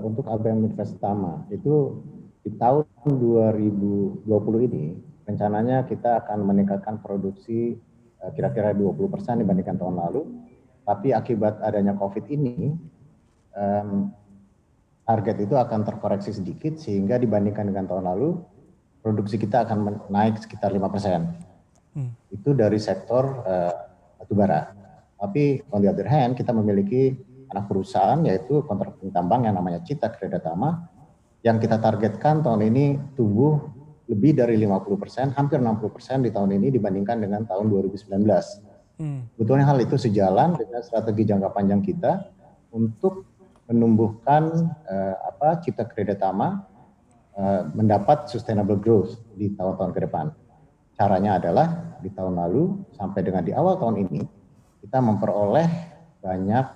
Untuk ABM Investama itu di tahun 2020 ini rencananya kita akan meningkatkan produksi kira-kira 20% dibandingkan tahun lalu. Tapi akibat adanya COVID ini, target itu akan terkoreksi sedikit sehingga dibandingkan dengan tahun lalu, produksi kita akan naik sekitar 5%. Itu dari sektor batubara. Tapi on the other hand, kita memiliki anak perusahaan yaitu kontrak tambang yang namanya Cita Kredatama yang kita targetkan tahun ini tumbuh lebih dari 50%, hampir 60% di tahun ini dibandingkan dengan tahun 2019. Betulnya hal itu sejalan dengan strategi jangka panjang kita untuk menumbuhkan Cita Kredatama mendapat sustainable growth di tahun-tahun ke depan. Caranya adalah di tahun lalu sampai dengan di awal tahun ini kita memperoleh banyak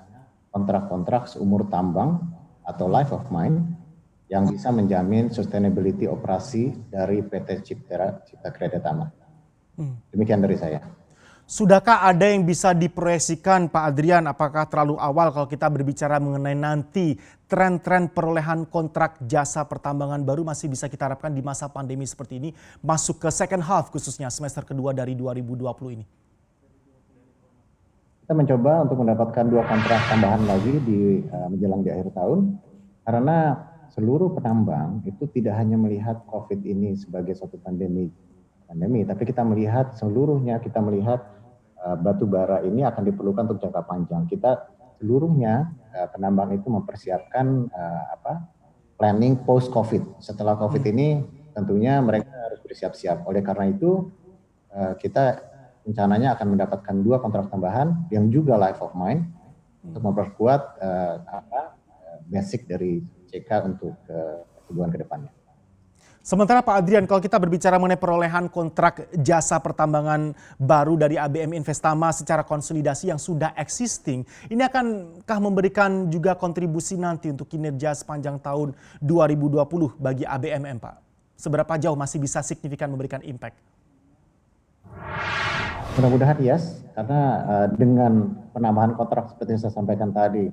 kontrak-kontrak seumur tambang atau life of mine yang bisa menjamin sustainability operasi dari PT Cita Kredatama. Demikian dari saya. Sudahkah ada yang bisa diproyeksikan Pak Adrian, apakah terlalu awal kalau kita berbicara mengenai nanti tren-tren perolehan kontrak jasa pertambangan baru masih bisa kita harapkan di masa pandemi seperti ini masuk ke second half khususnya semester kedua dari 2020 ini? Kita mencoba untuk mendapatkan 2 kontrak tambahan lagi menjelang di akhir tahun karena seluruh penambang itu tidak hanya melihat COVID ini sebagai suatu pandemi, tapi kita melihat seluruhnya, kita melihat batu bara ini akan diperlukan untuk jangka panjang. Kita seluruhnya penambang itu mempersiapkan planning post COVID. Setelah COVID ini tentunya mereka harus bersiap-siap. Oleh karena itu kita rencananya akan mendapatkan 2 kontrak tambahan yang juga life of mine untuk memperkuat basic dari CK untuk kebutuhan ke depannya. Sementara Pak Adrian, kalau kita berbicara mengenai perolehan kontrak jasa pertambangan baru dari ABM Investama secara konsolidasi yang sudah existing, ini akankah memberikan juga kontribusi nanti untuk kinerja sepanjang tahun 2020 bagi ABMM, Pak? Seberapa jauh masih bisa signifikan memberikan impact? Mudah-mudahan yes, karena dengan penambahan kontrak seperti yang saya sampaikan tadi,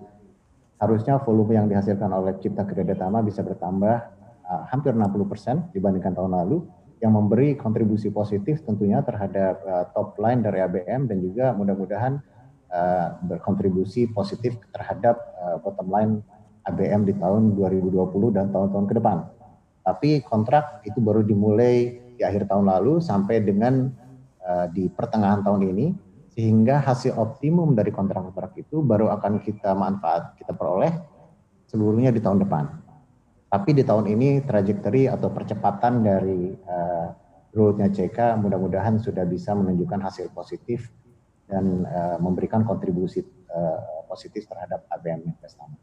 harusnya volume yang dihasilkan oleh Cita Kredatama bisa bertambah hampir 60% dibandingkan tahun lalu, yang memberi kontribusi positif tentunya terhadap top line dari ABM dan juga mudah-mudahan berkontribusi positif terhadap bottom line ABM di tahun 2020 dan tahun-tahun ke depan. Tapi kontrak itu baru dimulai di akhir tahun lalu sampai dengan di pertengahan tahun ini, sehingga hasil optimum dari kontrak-kontrak itu baru akan kita peroleh seluruhnya di tahun depan. Tapi di tahun ini trajectory atau percepatan dari growth-nya CK mudah-mudahan sudah bisa menunjukkan hasil positif dan memberikan kontribusi positif terhadap ABM Investama.